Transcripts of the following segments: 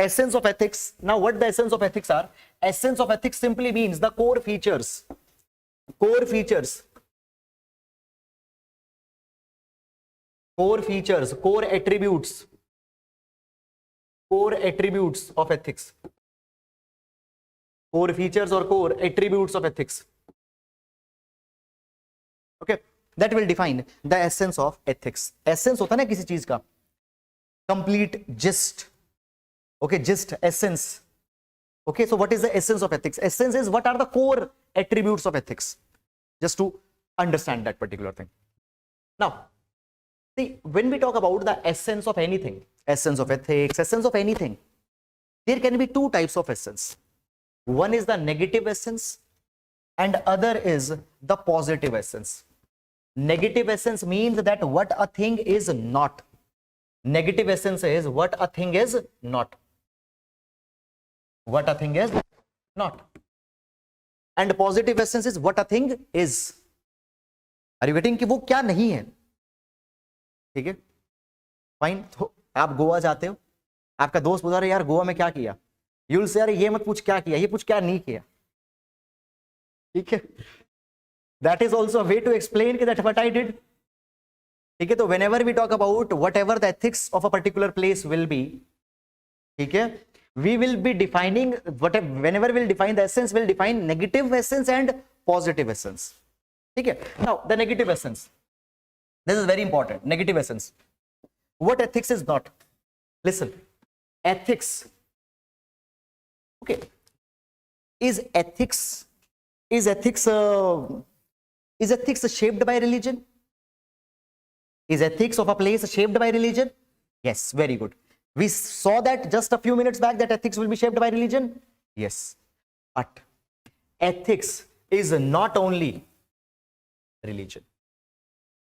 essence of ethics. Now what the essence of ethics are? Essence of ethics simply means the core features, core attributes of ethics, core features or core attributes of ethics. Okay, that will define the essence of ethics. Essence होता है ना किसी चीज का, complete gist. Okay, gist, essence. Okay, so what is the essence of ethics? Essence is what are the core attributes of ethics, just to understand that particular thing. Now see, when we talk about the essence of anything, essence of ethics, essence of anything, there can be two types of essence. One is the negative essence and other is the positive essence. Negative essence means that what a thing is not. Negative essence is what a thing is not. What a thing is not. And positive essence is what a thing is. Are you getting कि वो क्या नहीं है? ठीक है, fine. तो आप गोवा जाते हो, आपका दोस्त बोल रहा है यार गोवा में क्या किया, यूल से यार ये मत पूछ क्या किया, ये पूछ क्या नहीं किया. ठीक है, that is also way to explain that what I did. ठीक है, तो whenever we talk about whatever the ethics of a particular place will be, ठीक है, we will be defining whatever, whenever we'll define the essence, we'll define negative essence and positive essence. Okay, now the negative essence, this is very important. Negative essence, what ethics is not. Listen, ethics, okay, is ethics shaped by religion? Is ethics of a place shaped by religion? Yes, very good. We saw that just a few minutes back that ethics will be shaped by religion. Yes, but ethics is not only religion.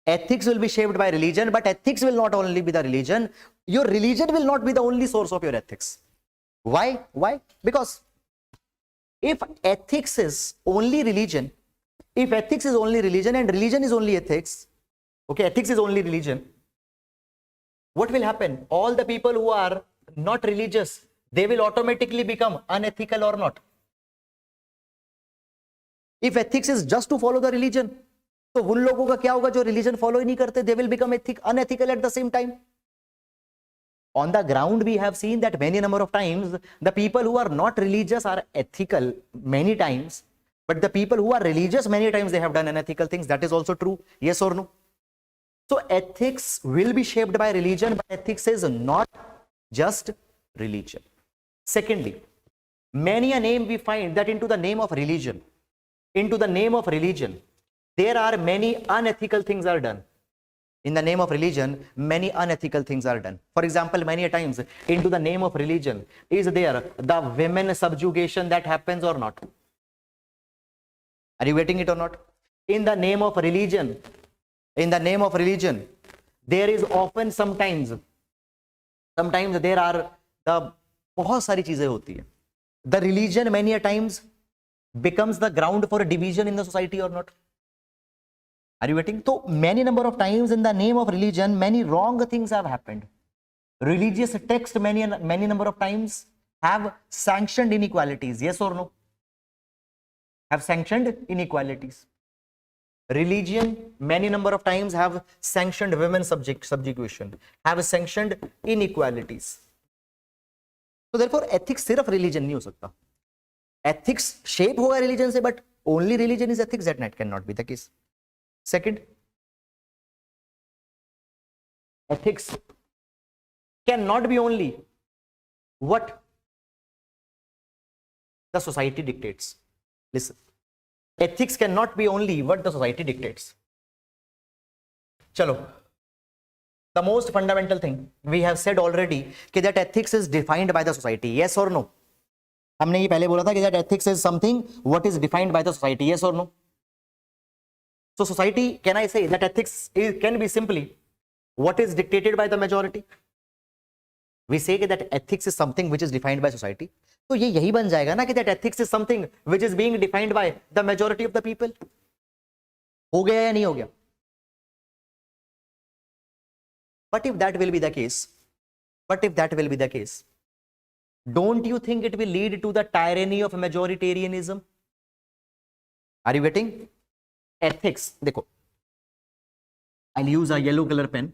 Ethics will be shaped by religion, but ethics will not only be the religion. Your religion will not be the only source of your ethics. Why? Because if ethics is only religion, if ethics is only religion and religion is only ethics, okay, ethics is only religion, what will happen? All the people who are not religious, they will automatically become unethical or not? If ethics is just to follow the religion, तो उन लोगों का क्या होगा जो religion follow ही नहीं करते? They will become unethical at the same time. On the ground, we have seen that many number of times the people who are not religious are ethical many times, but the people who are religious many times they have done unethical things. That is also true. Yes or no? So ethics will be shaped by religion, but ethics is not just religion. Secondly, many a name we find that into the name of religion, there are many unethical things are done. In the name of religion, many unethical things are done. For example, many a times into the name of religion, is there the women subjugation that happens or not? Are you getting it or not? In the name of religion, there is often sometimes there are the बहुत सारी चीजें होती है. The religion many a times becomes the ground for a division in the society or not? Are you getting? So many number of times in the name of religion, many wrong things have happened. Religious texts many number of times have sanctioned inequalities. Yes or no? Have sanctioned inequalities. Religion many number of times have sanctioned women's subjugation, have sanctioned inequalities. So therefore ethics सिर्फ religion नहीं हो सकता. Ethics shape होगा religion से, but only religion is ethics, that cannot be the case. Second, ethics cannot be only what the society dictates. Listen, ethics cannot be only what the society dictates. Chalo, the most fundamental thing we have said already that ethics is defined by the society. Yes or no? हमने ये पहले बोला था कि that ethics is something what is defined by the society. Yes or no? So society, can I say that ethics can be simply what is dictated by the majority? We say that ethics is something which is defined by society. तो ये यही बन जाएगा ना कि that ethics is something which is being defined by the majority of the people. हो गया या नहीं हो गया? But if that will be the case, don't you think it will lead to the tyranny of majoritarianism? Are you getting? Ethics, देखो, I'll use a yellow color pen.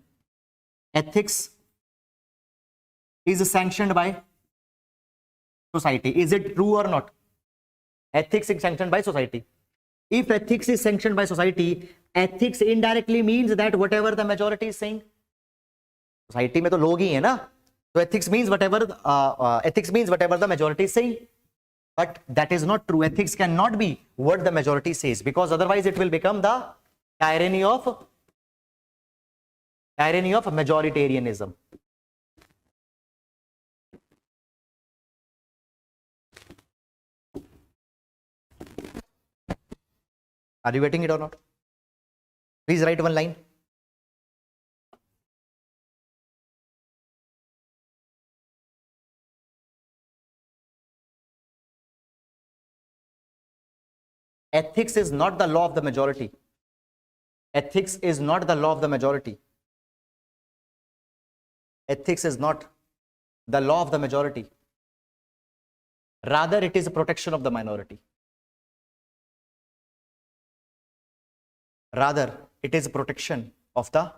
Ethics is sanctioned by society. Is it true or not? Ethics is sanctioned by society. If ethics is sanctioned by society, ethics indirectly means that whatever the majority is saying, society में तो लोग ही है ना, so ethics means whatever the majority is saying. But that is not true. Ethics cannot be what the majority says, because otherwise it will become the tyranny of majoritarianism. Are you getting it or not? Please write one line. Ethics is not the law of the majority. Ethics is not the law of the majority. Ethics is not the law of the majority. Rather, it is a protection of the minority. Rather, it is a protection of the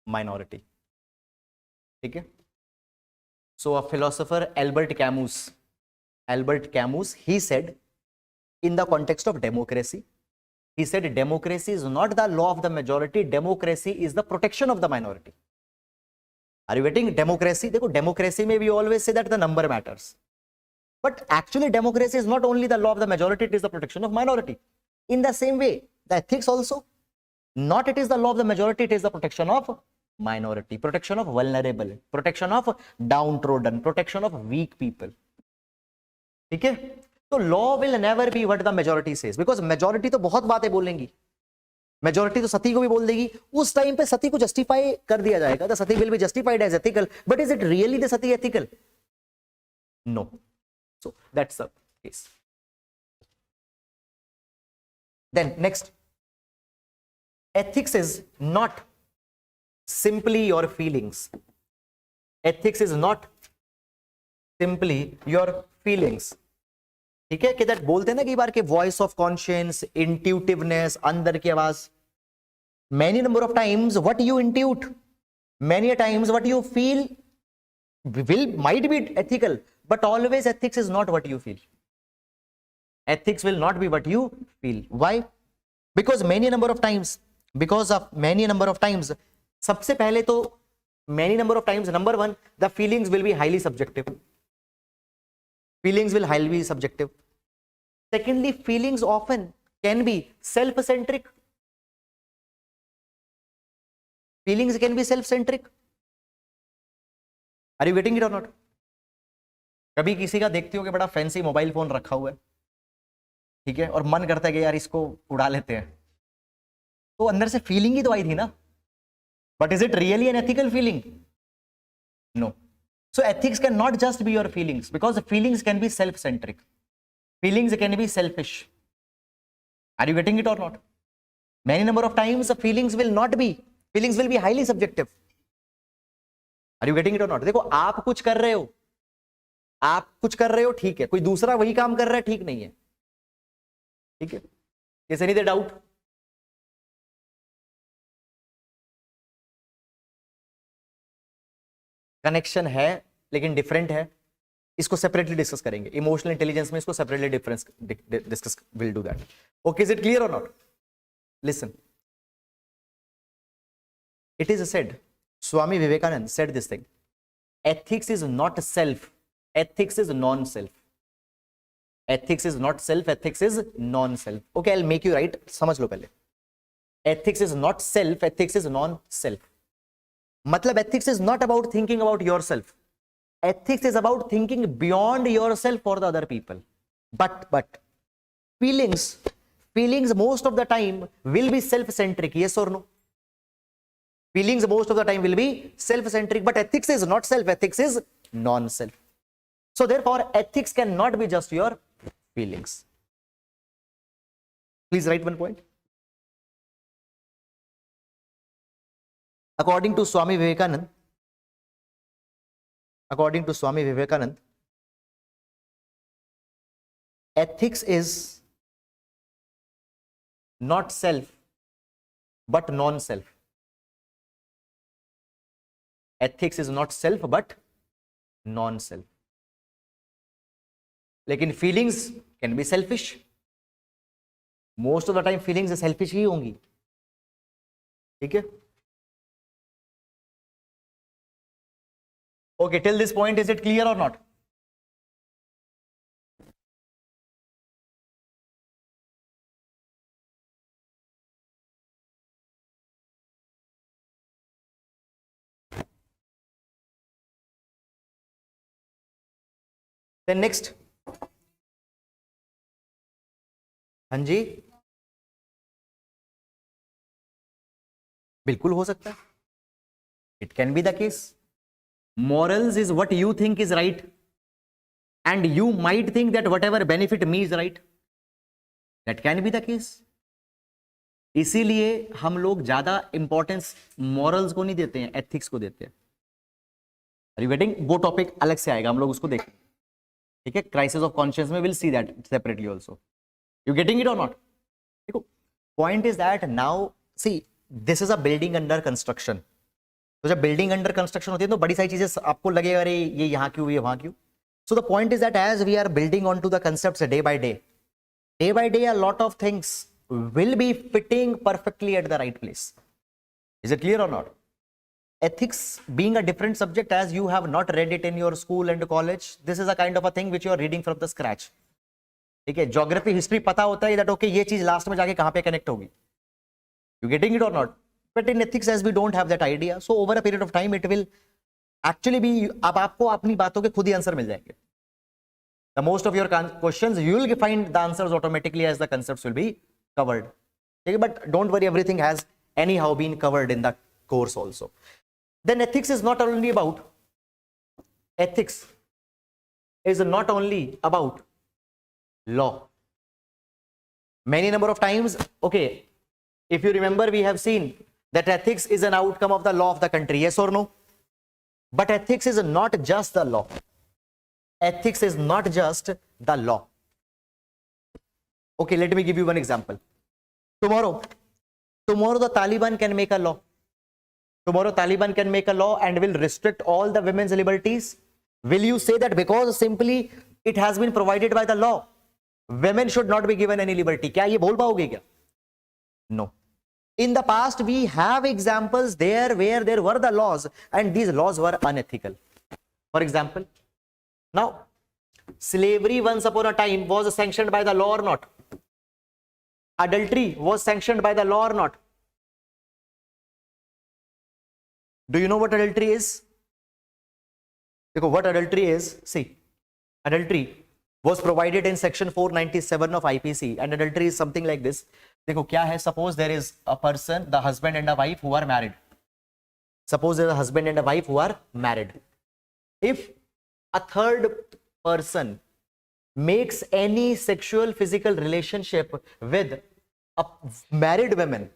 minority. Okay? So a philosopher, Albert Camus, he said, in the context of democracy, he said democracy is not the law of the majority, democracy is the protection of the minority. Are you getting? Democracy, देखो, democracy में we always say that the number matters, but actually democracy is not only the law of the majority, it is the protection of minority. In the same way, the ethics also, not it is the law of the majority, it is the protection of minority, protection of vulnerable, protection of downtrodden, protection of weak people. ठीक है? तो law will never be what the majority says, because majority तो बहुत बातें बोलेंगी, majority तो सती को भी बोल देगी, उस टाइम पे सती को जस्टिफाई कर दिया जाएगा, the sati will be justified as ethical, but is it really the sati ethical? No. So that's the case. Then next, ethics is not simply your feelings. Ethics is not simply your feelings. ठीक है? कि that बोलते हैं ना कई बार के voice of conscience, इंट्यूटिवनेस, अंदर की आवाज. Many number of times what you intuit, many a times what you feel might be ethical, but always ethics is not what you feel. Ethics will not be what you feel. Why? Because many number of times, सबसे पहले तो many number of times, number one, the feelings will be highly subjective. Feelings will highly be subjective. Secondly, feelings often can be self-centric. Feelings can be self-centric. Are you getting it or not? कभी किसी का देखते हो कि बड़ा fancy mobile phone रखा हुआ है, ठीक है, और मन करता है कि यार इसको उड़ा लेते हैं, तो अंदर से फीलिंग ही तो आई थी ना, but is it really an ethical feeling? No. So ethics cannot just be your feelings, because feelings can be self-centric. Feelings can be selfish. Are you getting it or not? Many number of times the feelings will be highly subjective. Are you getting it or not? देखो, आप कुछ कर रहे हो, ठीक है, कोई दूसरा वही काम कर रहा है, ठीक नहीं है, ठीक है, इज एनी डाउट? कनेक्शन है लेकिन डिफरेंट है, इसको सेपरेटली डिस्कस करेंगे. इमोशनल इंटेलिजेंस में इसको separately discuss, will do that. Okay, is it clear और not? Listen, it is said, Swami Vivekananda said this thing, ethics is not self, ethics is non-self. Ethics is not self, ethics is non-self. Okay, I'll make you right, समझ लो पहले. Ethics is not self, ethics is non-self. मतलब ethics is not about thinking about yourself. Ethics is about thinking beyond yourself for the other people. But feelings most of the time will be self-centric. Yes or no? Feelings most of the time will be self-centric, but ethics is not self, ethics is non-self. So therefore, ethics cannot be just your feelings. Please write one point. According to Swami Vivekanand, ethics is not self but non-self. Ethics is not self but non-self. लेकिन feelings can be selfish. Most of the time feelings selfish ही होंगी. ठीक है? Okay, till this point, is it clear or not? Then next, हाँ जी, बिल्कुल हो सकता है. It can be the case. Morals is what you think is right, and you might think that whatever benefit me is right. That can be the case. इसीलिए हम लोग ज्यादा importance morals को नहीं देते हैं, एथिक्स को देते हैं. Are you getting? वो टॉपिक अलग से आएगा, हम लोग उसको देखें. ठीक है, क्राइसिस ऑफ कॉन्शियस में will see that separately also. You getting it और नॉट? देखो, point is that now see this is a building under construction. तो जब बिल्डिंग अंडर कंस्ट्रक्शन होती है तो बड़ी सारी चीजें आपको लगेगा अरे ये यहाँ क्यों, ये वहां क्यों. So the point is that as we are building on to the concepts day by day a lot of things will be fitting perfectly at the right place. Is it clear or not? Ethics being a different subject, as you have not read it in your school and college, this is a kind of a thing which you are reading from the scratch. ठीक है, geography history पता होता है that okay ये चीज last में जाके कहां पे कनेक्ट होगी. You getting it or not? But in ethics, as we don't have that idea, so over a period of time it will actually be, अब आपको अपनी बातों के खुद ही आंसर मिल जाएंगे. The most of your questions you will find the answers automatically as the concepts will be covered. Okay, but don't worry, everything has anyhow been covered in the course also. Then ethics is not only about law. Many number of times, okay, if you remember, we have seen that ethics is an outcome of the law of the country, yes or no? But ethics is not just the law. Ethics is not just the law. Okay, let me give you one example. Tomorrow the Taliban can make a law. Tomorrow Taliban can make a law and will restrict all the women's liberties. Will you say that because simply it has been provided by the law, women should not be given any liberty? क्या ये बोल पाओगे क्या? No. In the past, we have examples there where there were the laws and these laws were unethical. For example, now slavery once upon a time was sanctioned by the law or not? Adultery was sanctioned by the law or not? Do you know what adultery is? What adultery is? See, adultery was provided in section 497 of IPC, and adultery is something like this. देखो क्या है, suppose there is a person, the husband and a wife who are married. Suppose there is a husband and a wife who are married. If a third person makes any sexual physical relationship with a married woman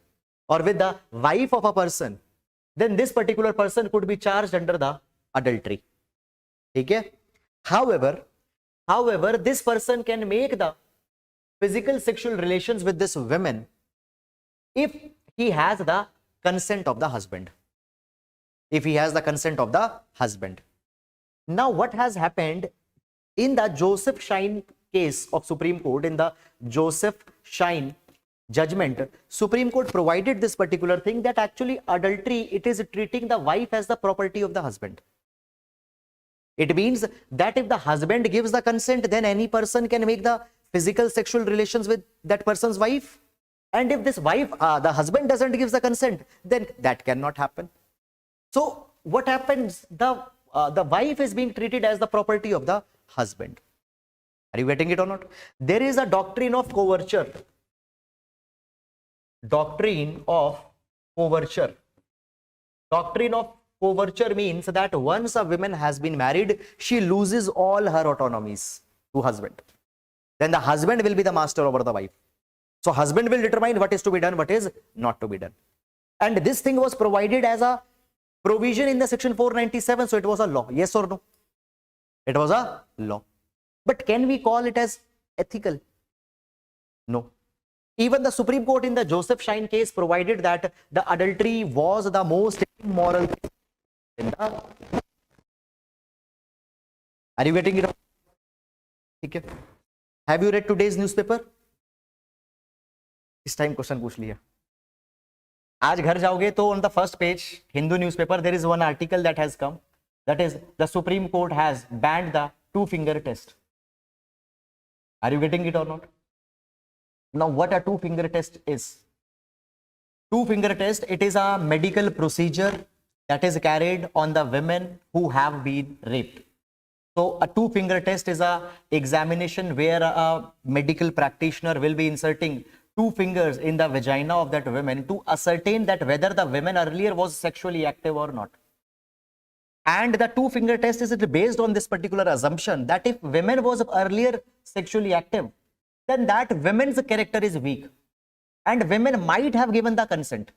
or with the wife of a person, then this particular person could be charged under the adultery. ठीक है? However, this person can make the physical sexual relations with this woman if he has the consent of the husband. If he has the consent of the husband. Now, what has happened in the Joseph Shine case of Supreme Court, in the Joseph Shine judgment, Supreme Court provided this particular thing that actually adultery, it is treating the wife as the property of the husband. It means that if the husband gives the consent, then any person can make the physical sexual relations with that person's wife. And if this wife, the husband doesn't give the consent, then that cannot happen. So what happens? The wife is being treated as the property of the husband. Are you getting it or not? There is a doctrine of coverture. Doctrine of coverture. Doctrine of coverture means that once a woman has been married, she loses all her autonomies to husband. Then the husband will be the master over the wife. So husband will determine what is to be done, what is not to be done. And this thing was provided as a provision in the section 497. So it was a law. Yes or no? It was a law. But can we call it as ethical? No. Even the Supreme Court in the Joseph Shine case provided that the adultery was the most immoral thing in the... Are you getting it? Okay. Have you read today's newspaper? इस time question पूछ लिया. आज घर जाओगे तो on the first page Hindu newspaper there is one article that has come, that is the Supreme Court has banned the two-finger test. Are you getting it or not? Now what a two-finger test is? Two-finger test, it is a medical procedure that is carried on the women who have been raped. So a two-finger test is a examination where a medical practitioner will be inserting two fingers in the vagina of that woman to ascertain that whether the woman earlier was sexually active or not. And the two-finger test is based on this particular assumption that if women was earlier sexually active, then that woman's character is weak and women might have given the consent.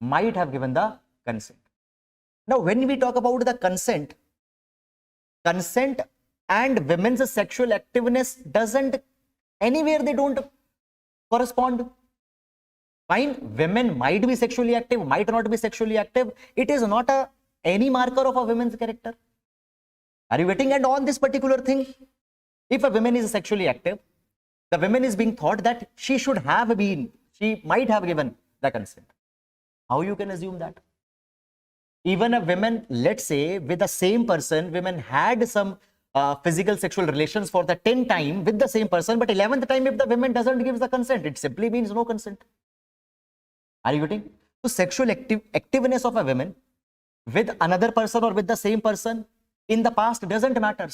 Might have given the consent. Now, when we talk about the consent and women's sexual activeness doesn't, anywhere they don't correspond. Fine, women might be sexually active, might not be sexually active. It is not any marker of a woman's character. Are you getting? And on this particular thing, if a woman is sexually active, the woman is being thought that she might have given the consent. How you can assume that? Even a woman, let's say, with the same person, women had some physical sexual relations for the 10th time with the same person, but 11th time, if the woman doesn't give the consent, it simply means no consent. Are you getting? So sexual activeness of a woman with another person or with the same person in the past doesn't matter.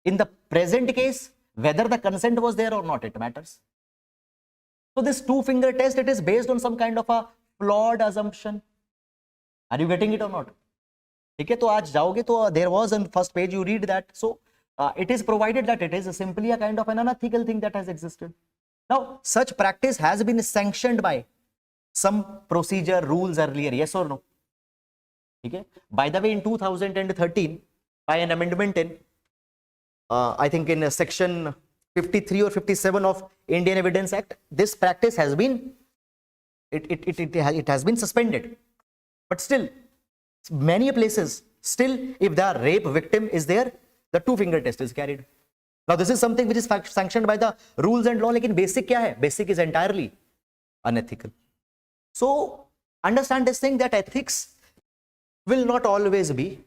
In the present case, whether the consent was there or not, it matters. So this two-finger test, it is based on some kind of a flawed assumption. Are you getting it or not? Okay, तो आज जाओगे तो there was on first page you read that. So it is provided that it is simply a kind of an unethical thing that has existed. Now such practice has been sanctioned by some procedure rules earlier, yes or no? Okay. By the way, in 2013, by an amendment in I think in section 53 or 57 of Indian Evidence Act, this practice has been it has been suspended. But still, many places, still, if the rape victim is there, the two-finger test is carried. Now, this is something which is sanctioned by the rules and law. Lekin basic kya hai? Basic is entirely unethical. So, understand this thing that ethics will not always be,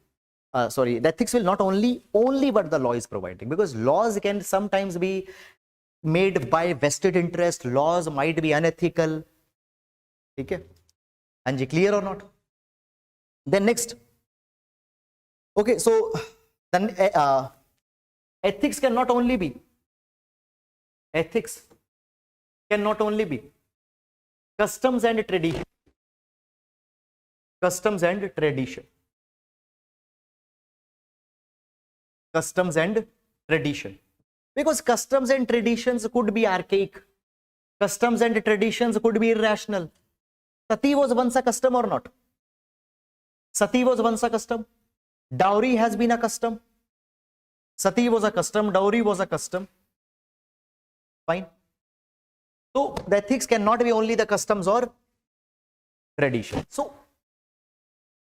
the ethics will not only what the law is providing, because laws can sometimes be made by vested interest. Laws might be unethical. Okay? And clear or not? Then next, okay, so then ethics cannot only be customs and tradition. Customs and tradition. Customs and tradition. Because customs and traditions could be archaic. Customs and traditions could be irrational. Sati was once a custom or not? Sati was once a custom. Dowry has been a custom. Sati was a custom. Dowry was a custom. Fine. So the ethics cannot be only the customs or tradition. So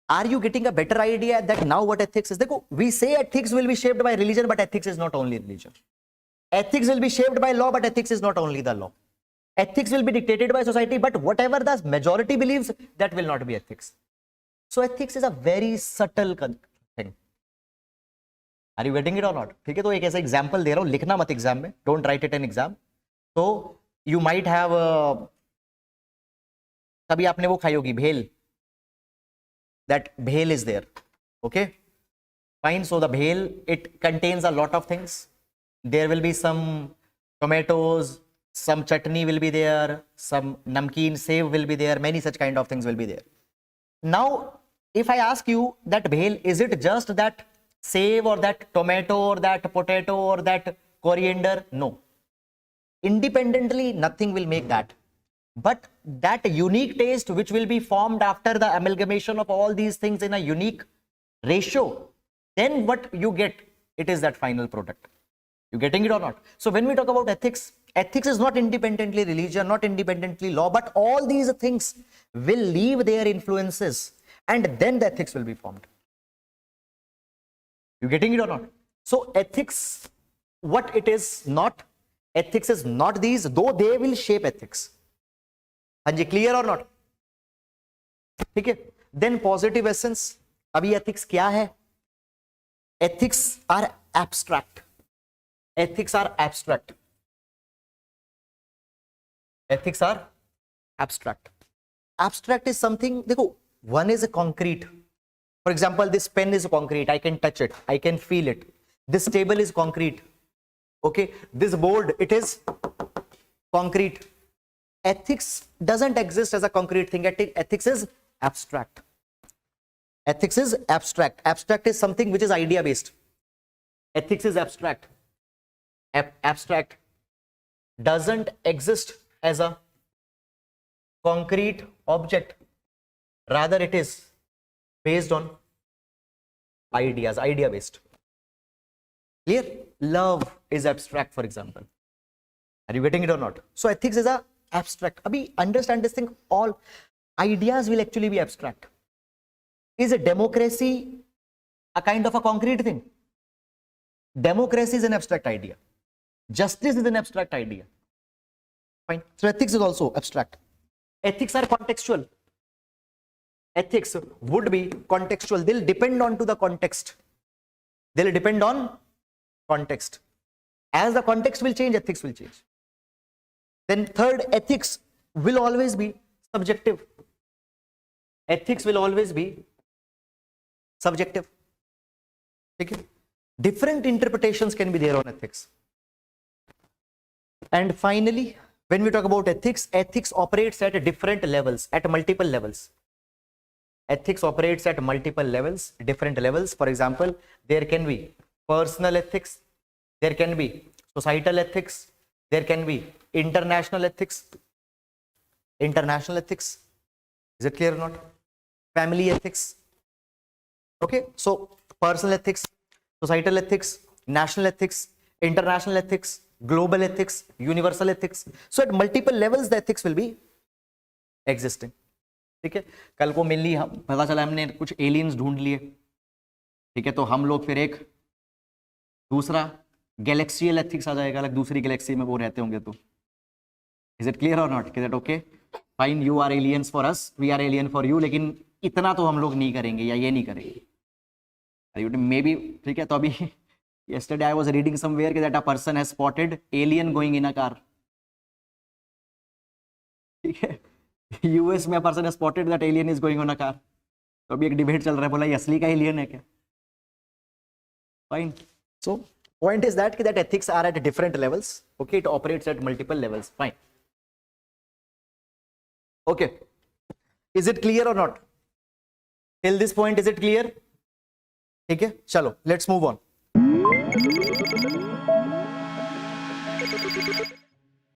are you getting a better idea that now what ethics is? Dekho, we say ethics will be shaped by religion, but ethics is not only religion. Ethics will be shaped by law, but ethics is not only the law. Ethics will be dictated by society, but whatever the majority believes, that will not be ethics. So ethics is a very subtle thing. Are you getting it or not? ठीक है, तो एक ऐसा example दे रहा हूँ, लिखना मत exam में. Don't write it in exam. So you might have कभी आपने वो खाई होगी भेल. That bhel is there. Okay, fine. So the bhel, it contains a lot of things. There will be some tomatoes, some chutney will be there, some namkeen sev will be there, many such kind of things will be there. Now if I ask you that bhel, is it just that sev or that tomato or that potato or that coriander? No, independently nothing will make that. But that unique taste which will be formed after the amalgamation of all these things in a unique ratio, then what you get, it is that final product. You getting it or not? So when we talk about ethics, ethics is not independently religion, not independently law, but all these things will leave their influences and then the ethics will be formed. You getting it or not? So ethics, what it is not, ethics is not these, though they will shape ethics. Anji, clear or not? ठीक है? Then positive essence. अभी ethics क्या है? Ethics are abstract. Ethics are abstract. Ethics are abstract. Abstract is something, देखो, one is a concrete. For example, this pen is concrete. I can touch it. I can feel it. This table is concrete. Okay. This board, it is concrete. Ethics doesn't exist as a concrete thing. Ethics is abstract. Ethics is abstract. Abstract is something which is idea based. Ethics is abstract. Abstract doesn't exist as a concrete object. Rather, it is based on ideas, idea based. Clear? Love is abstract, for example. Are you getting it or not? So ethics is a abstract. Abhi, understand this thing, all ideas will actually be abstract. Is a democracy a kind of a concrete thing? Democracy is an abstract idea. Justice is an abstract idea. Fine. So ethics is also abstract. Ethics are contextual. Ethics would be contextual. They'll depend on to the context. They'll depend on context. As the context will change, ethics will change. Then third, ethics will always be subjective. Ethics will always be subjective. Okay? Different interpretations can be there on ethics. And finally, when we talk about ethics, ethics operates at different levels, at multiple levels. Ethics operates at multiple levels, different levels. For example, there can be personal ethics, there can be societal ethics, there can be international ethics. International ethics, is it clear or not? Family ethics. Okay, so personal ethics, societal ethics, national ethics, international ethics, global ethics, universal ethics. So at multiple levels the ethics will be existing. ठीक है, कल को मिली पता चला हमने कुछ aliens ढूंढ लिए, ठीक है, तो हम लोग फिर एक दूसरा गैलेक्सियल एथिक्स आ जाएगा, अलग दूसरी गैलेक्सी में वो रहते होंगे, तो इज इट क्लियर और not? Is it okay? Fine, you are aliens for us, we are alien for you, लेकिन इतना तो हम लोग नहीं करेंगे या ये नहीं करेंगे मे बी. ठीक है, तो अभी yesterday I was reading somewhere that a person has spotted alien going in a car. ठीक है, यूएस में person has spotted that alien is going on a car. तो अभी एक डिबेट चल रहा है, बोला ये असली का एलियन है क्या? Fine. So point is that ethics are at different levels. Okay, it operates at multiple levels. Fine. Okay, is it clear or not? Till this point is it clear? ठीक है, चलो let's move on.